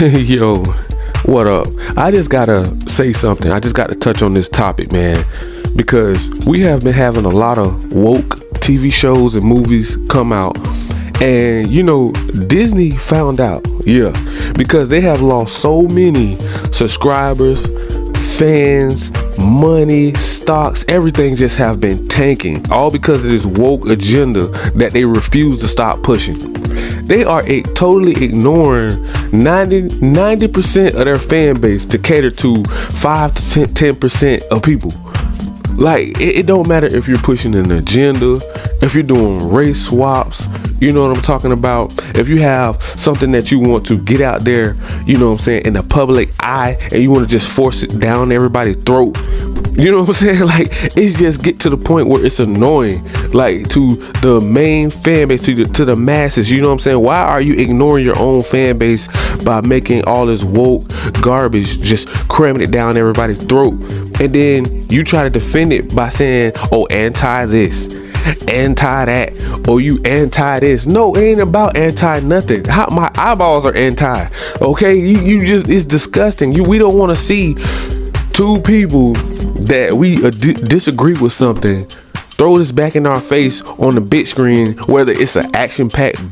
Yo, what up? I just gotta say something. I just gotta touch on this topic, man, because we have been having a lot of woke TV shows and movies come out, and Disney found out, because they have lost so many subscribers, fans, money, stocks, everything just have been tanking, all because of this woke agenda that they refuse to stop pushing. They are totally ignoring 90% of their fan base to cater to 5 to 10% of people. Like, it don't matter if you're pushing an agenda, if you're doing race swaps, you know what I'm talking about? If you have something that you want to get out there, you know what I'm saying, in the public eye, and you want to just force it down everybody's throat, you know what I'm saying? Like, it's just get to the point where it's annoying, like, to the main fan base, to the masses, you know what I'm saying? Why are you ignoring your own fan base by making all this woke garbage, just cramming it down everybody's throat? And then you try to defend it by saying, oh, anti this, anti that, or you anti this. No, it ain't about anti nothing. My eyeballs are anti. Okay, you just, it's disgusting. We don't want to see two people that we disagree with something throw this back in our face on the big screen, whether it's an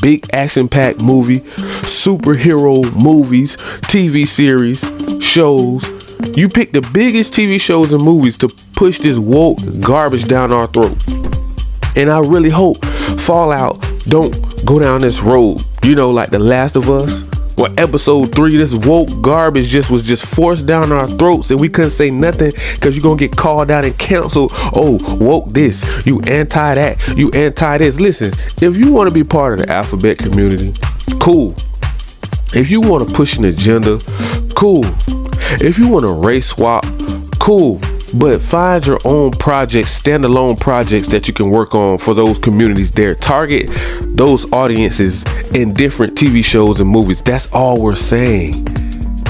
big action-packed movie, superhero movies, TV series, shows. You pick the biggest TV shows and movies to push this woke garbage down our throat. And I really hope Fallout don't go down this road, like The Last of Us, where episode 3, this woke garbage was just forced down our throats, and we couldn't say nothing because you're gonna get called out and canceled. Oh, woke this, you anti that, you anti this. Listen, if you want to be part of the alphabet community, cool. If you want to push an agenda, cool. If you want to race swap, cool. But find your own projects, standalone projects that you can work on for those communities there. Target those audiences in different TV shows and movies. That's all we're saying.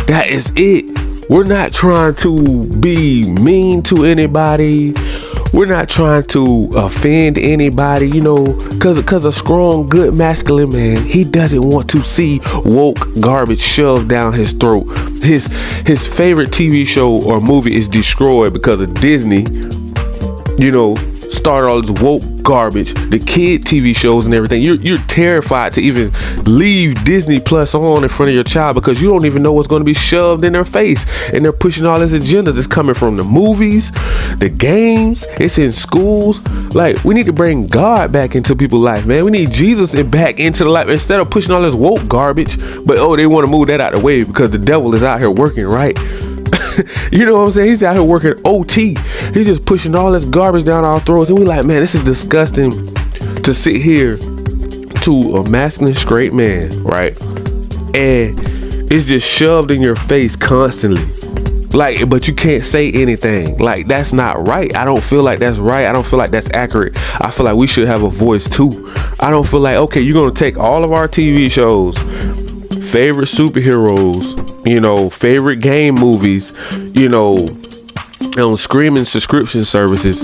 That is it. We're not trying to be mean to anybody. We're not trying to offend anybody, because a strong, good, masculine man, he doesn't want to see woke garbage shoved down his throat. His favorite TV show or movie is destroyed because of Disney, started all this woke garbage, the kid TV shows and everything. You're terrified to even leave Disney Plus on in front of your child because you don't even know what's going to be shoved in their face, and they're pushing all these agendas. It's coming from the movies, the games, it's in schools. Like, we need to bring God back into people's life, man. We need Jesus back into the life instead of pushing all this woke garbage. But they want to move that out of the way because the devil is out here working, right? You know what I'm saying? He's out here working OT. He's just pushing all this garbage down our throats, and we like, man, this is disgusting to sit here to a masculine straight man, right? And it's just shoved in your face constantly. Like, but you can't say anything. Like, that's not right. I don't feel like that's right. I don't feel like that's accurate. I feel like we should have a voice too. I don't feel like, okay, you're gonna take all of our TV shows, favorite superheroes, favorite game movies, on streaming subscription services,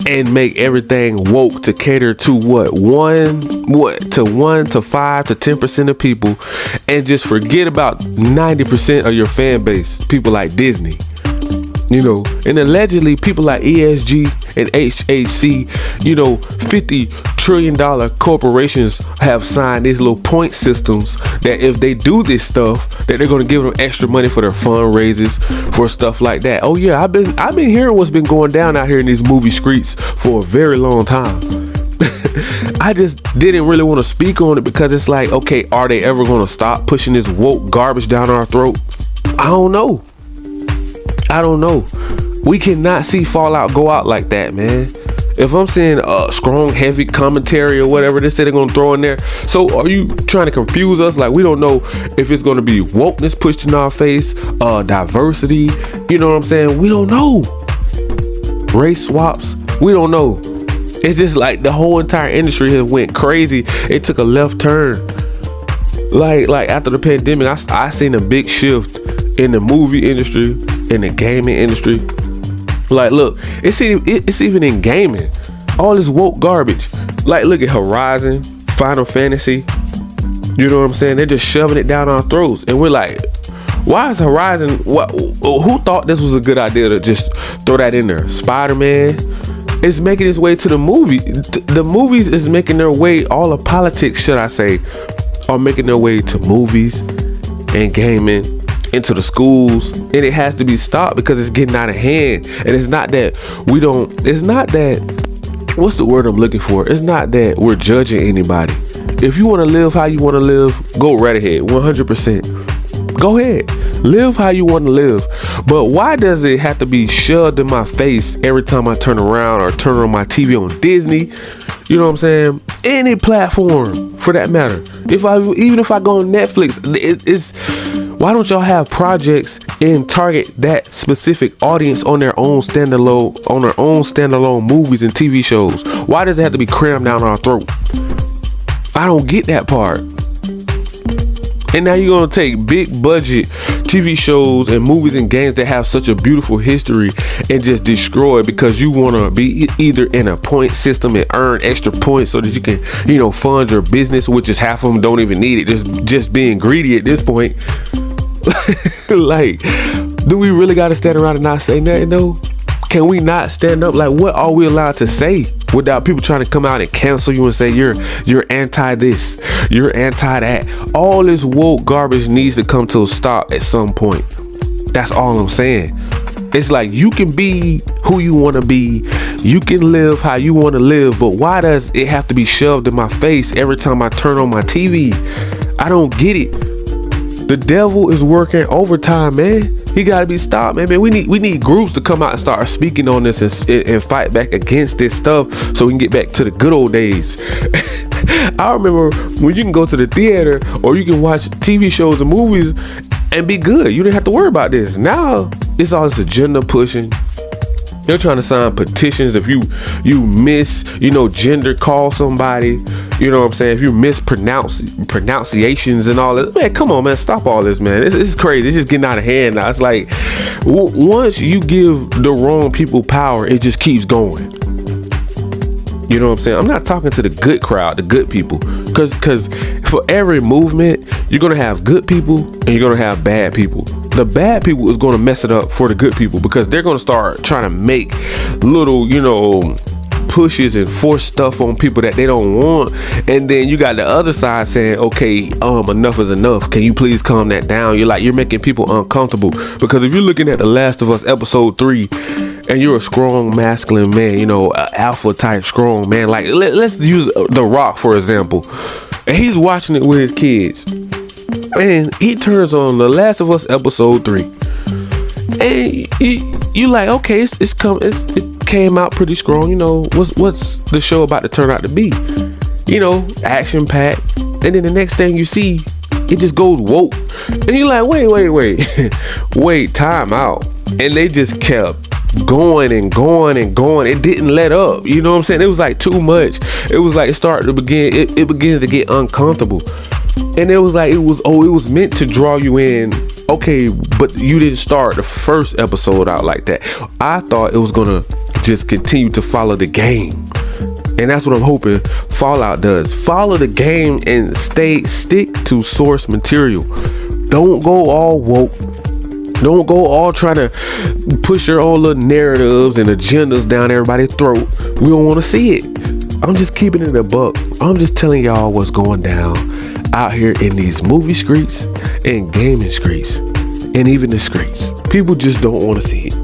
and make everything woke to cater to 1 to 5 to 10% of people, and just forget about 90% of your fan base, people like Disney. And allegedly people like ESG and HAC, $50 trillion corporations have signed these little point systems that if they do this stuff, that they're going to give them extra money for their fundraisers, for stuff like that. Oh yeah, I've been hearing what's been going down out here in these movie streets for a very long time. I just didn't really want to speak on it because it's like, okay, are they ever going to stop pushing this woke garbage down our throat? I don't know. We cannot see Fallout go out like that, man. If I'm seeing a strong, heavy commentary or whatever they say they're going to throw in there, so are you trying to confuse us? Like, we don't know if it's going to be wokeness pushed in our face, diversity, you know what I'm saying? We don't know. Race swaps, we don't know. It's just like the whole entire industry has went crazy. It took a left turn. Like after the pandemic, I seen a big shift in the movie industry, in the gaming industry. Like, look, it's even in gaming, all this woke garbage. Like, look at Horizon, Final Fantasy, You know what I'm saying? They're just shoving it down our throats, and we're like, why is Horizon? Who thought this was a good idea to just throw that in there? Spider-Man is making its way to the movie. The movies is making their way. All the politics, should I say, are making their way to movies and gaming, into the schools, and it has to be stopped because it's getting out of hand. And it's not that what's the word I'm looking for? It's not that we're judging anybody. If you want to live how you want to live, go right ahead, 100%. Go ahead, live how you want to live. But why does it have to be shoved in my face every time I turn around or turn on my TV on Disney? You know what I'm saying? Any platform for that matter. Even if I go on Netflix, it's why don't y'all have projects and target that specific audience on their own standalone movies and TV shows? Why does it have to be crammed down our throat? I don't get that part. And now you're gonna take big budget TV shows and movies and games that have such a beautiful history and just destroy it because you want to be either in a point system and earn extra points so that you can, fund your business, which is half of them don't even need it. Just being greedy at this point. Like, do we really got to stand around and not say nothing though? Can we not stand up? Like, what are we allowed to say without people trying to come out and cancel you and say you're anti this, you're anti that? All this woke garbage needs to come to a stop at some point. That's all I'm saying. It's like, you can be who you want to be, you can live how you want to live, but why does it have to be shoved in my face every time I turn on my TV? I don't get it. The devil is working overtime, man. He gotta be stopped, man. We need groups to come out and start speaking on this and fight back against this stuff so we can get back to the good old days. I remember when you can go to the theater or you can watch TV shows and movies and be good. You didn't have to worry about this. Now it's all this agenda pushing. They're trying to sign petitions if you gender call somebody. You know what I'm saying? If you mispronounce pronunciations and all that, man, come on, man, stop all this, man. It's crazy. It's just getting out of hand now. It's like once you give the wrong people power, it just keeps going. You know what I'm saying? I'm not talking to the good crowd, the good people, because for every movement, you're gonna have good people and you're gonna have bad people. The bad people is gonna mess it up for the good people because they're gonna start trying to make little, pushes and force stuff on people that they don't want, and then you got the other side saying, okay, enough is enough, can you please calm that down? You're making people uncomfortable, because if you're looking at The Last of Us episode 3 and you're a strong masculine man, an alpha type strong man, like let's use The Rock for example, and he's watching it with his kids and he turns on The Last of Us episode 3 and you like, okay, it came out pretty strong. What's the show about to turn out to be? Action packed, and then the next thing you see, it just goes woke, and you're like, wait, time out. And they just kept going and going and going. It didn't let up. You know what I'm saying? It was like too much. It was like it begins to get uncomfortable. And it was like, it was meant to draw you in. Okay, but you didn't start the first episode out like that. I thought it was gonna just continue to follow the game, and that's what I'm hoping Fallout does. Follow the game and stick to source material. Don't go all woke. Don't go all trying to push your own little narratives and agendas down everybody's throat. We don't want to see it. I'm just keeping it a buck. I'm just telling y'all what's going down out here in these movie streets and gaming streets and even the streets. People just don't want to see it.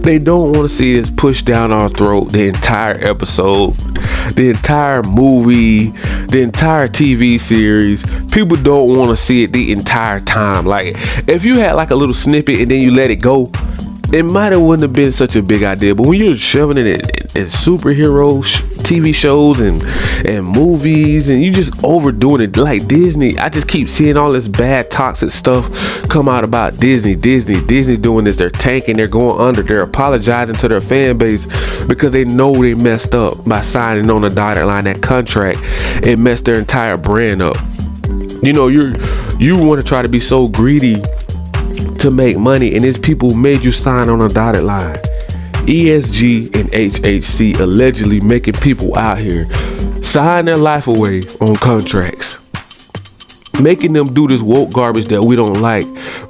They don't want to see us push down our throat the entire episode, the entire movie, the entire TV series. People don't want to see it the entire time. Like, if you had like a little snippet and then you let it go, it might have wouldn't have been such a big idea. But when you're shoving it in superhero TV shows and movies, and you just overdoing it like Disney. I just keep seeing all this bad toxic stuff come out about Disney doing this. They're tanking, they're going under, they're apologizing to their fan base because they know they messed up by signing on the dotted line. That contract, it messed their entire brand up. You want to try to be so greedy to make money, and it's people made you sign on a dotted line. ESG and HHC allegedly making people out here sign their life away on contracts. making them do this woke garbage that we don't like.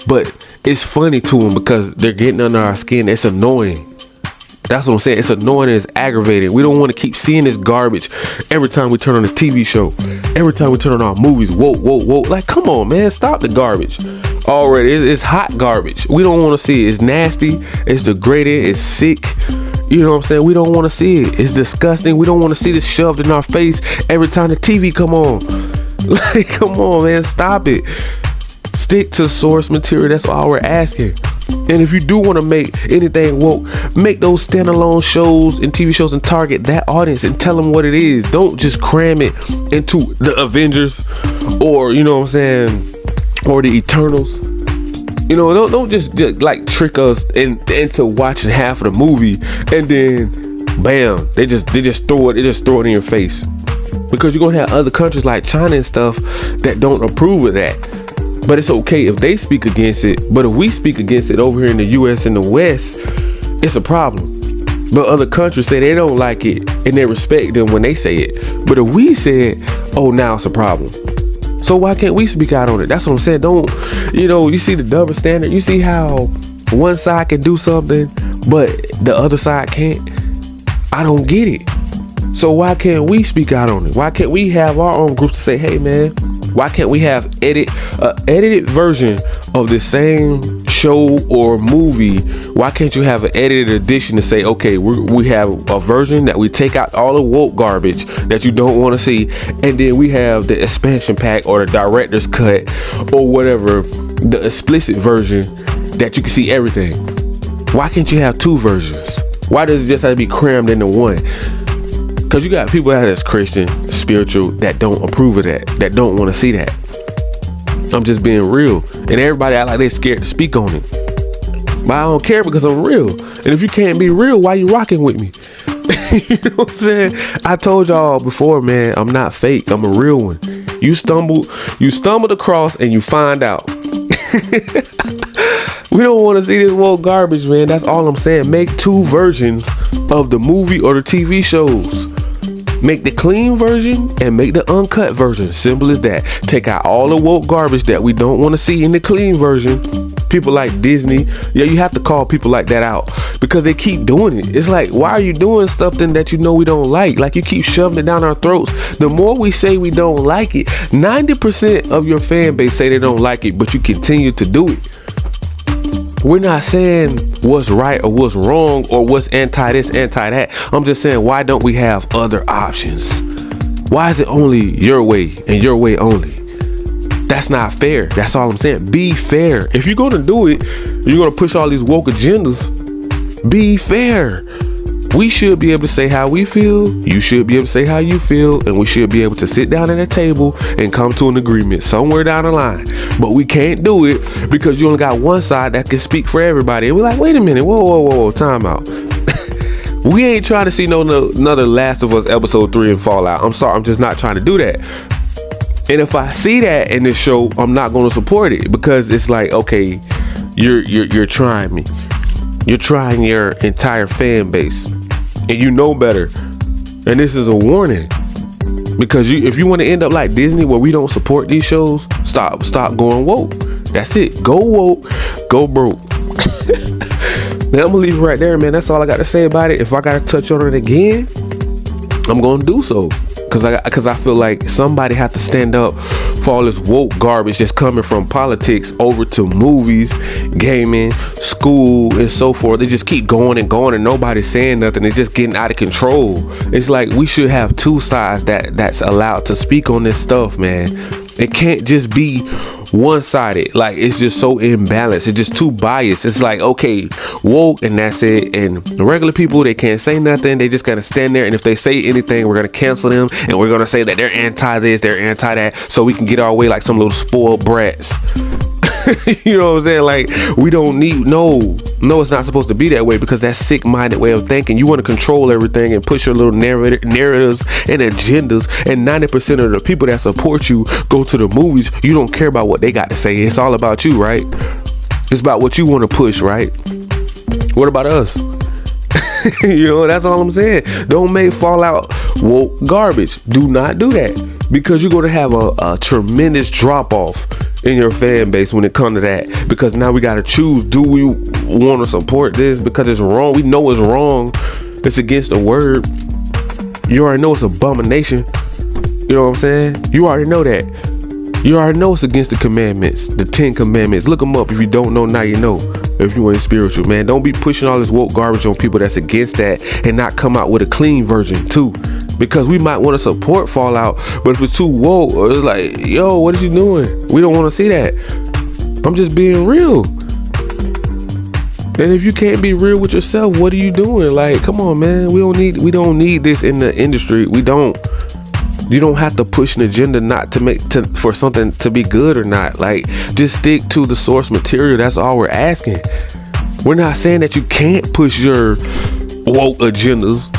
But it's funny to them because they're getting under our skin. It's annoying. That's what I'm saying. It's annoying and it's aggravating. We don't want to keep seeing this garbage every time we turn on a TV show. Every time we turn on our movies. Woke. Like, come on, man. Stop the garbage. Already, it's hot garbage. We don't want to see it. It's nasty. It's degraded. It's sick. You know what I'm saying? We don't want to see it. It's disgusting. We don't want to see this shoved in our face every time the TV come on. Like, come on, man. Stop it. Stick to source material. That's all we're asking. And if you do want to make anything woke, make those standalone shows and TV shows and target that audience and tell them what it is. Don't just cram it into the Avengers or, you know what I'm saying, or the Eternals. You know, don't just like trick us into watching half of the movie and then bam, they just throw it in your face. Because you're gonna have other countries like China and stuff that don't approve of that. But it's okay if they speak against it. But if we speak against it over here in the US and the West, it's a problem. But other countries say they don't like it and they respect them when they say it. But if we say it, oh, now it's a problem. So why can't we speak out on it? That's what I'm saying. Don't, you see the double standard. You see how one side can do something, but the other side can't. I don't get it. So why can't we speak out on it? Why can't we have our own groups to say, hey, man, why can't we have edited version of the same show or movie? Why can't you have an edited edition to say, okay, we have a version that we take out all the woke garbage that you don't want to see, and then we have the expansion pack or the director's cut or whatever, the explicit version that you can see everything. Why can't you have two versions? Why does it just have to be crammed into one? Because you got people out that's Christian, spiritual, that don't approve of that don't want to see that. I'm just being real. And everybody act like they're scared to speak on it. But I don't care because I'm real. And if you can't be real, why you rocking with me? You know what I'm saying? I told y'all before, man, I'm not fake. I'm a real one. You stumbled across and you find out. We don't want to see this woke garbage, man. That's all I'm saying. Make two versions of the movie or the TV shows. Make the clean version and make the uncut version. Simple as that. Take out all the woke garbage that we don't want to see in the clean version. People like Disney, you have to call people like that out because they keep doing it. It's like, why are you doing something that you know we don't like? Like, you keep shoving it down our throats. The more we say we don't like it, 90% of your fan base say they don't like it, but you continue to do it. We're not saying what's right or what's wrong or what's anti this, anti that. I'm just saying, why don't we have other options? Why is it only your way and your way only? That's not fair. That's all I'm saying. Be fair. If you're going to do it, you're going to push all these woke agendas. Be fair. We should be able to say how we feel. You should be able to say how you feel. And we should be able to sit down at a table and come to an agreement somewhere down the line. But we can't do it because you only got one side that can speak for everybody. And we're like, wait a minute. Whoa. Time out. We ain't trying to see another Last of Us episode 3 and Fallout. I'm sorry. I'm just not trying to do that. And if I see that in this show, I'm not going to support it because it's like, okay, you're trying me. You're trying your entire fan base. And you know better. And this is a warning. Because if you want to end up like Disney where we don't support these shows, stop going woke. That's it. Go woke, go broke. Now I'm gonna leave it right there, man. That's all I got to say about it. If I gotta touch on it again, I'm gonna do so. Because I feel like somebody have to stand up for all this woke garbage that's coming from politics over to movies, gaming, school, and so forth. They just keep going and nobody's saying nothing. They're just getting out of control. It's like we should have two sides that's allowed to speak on this stuff, man. It can't just be one-sided. Like, it's just so imbalanced. It's just too biased. It's like, okay, woke and that's it. And the regular people, they can't say nothing. They just gotta stand there, and if they say anything, we're gonna cancel them, and we're gonna say that they're anti this, they're anti that, so we can get our way like some little spoiled brats. You know what I'm saying? Like, we don't need, no, it's not supposed to be that way, because that's sick-minded way of thinking. You want to control everything and push your little narratives and agendas, and 90% of the people that support you go to the movies. You don't care about what they got to say. It's all about you, right? It's about what you want to push, right? What about us? You know, that's all I'm saying. Don't make Fallout woke garbage. Do not do that. because you're going to have a tremendous drop off in your fan base when it comes to that, because now we got to choose, do we want to support this because it's wrong? We know it's wrong, it's against the word. You already know it's abomination. You know what I'm saying? You already know that. You already know it's against the commandments, the 10 commandments. Look them up. If you don't know, now you know. If you ain't spiritual, man, don't be pushing all this woke garbage on people that's against that and not come out with a clean version too, because we might want to support Fallout, but if it's too woke, it's like, yo, what are you doing? We don't want to see that. I'm just being real. And if you can't be real with yourself, what are you doing? Like, come on, man. We don't need this in the industry. We don't. You don't have to push an agenda for something to be good or not. Like, just stick to the source material. That's all we're asking. We're not saying that you can't push your woke agendas.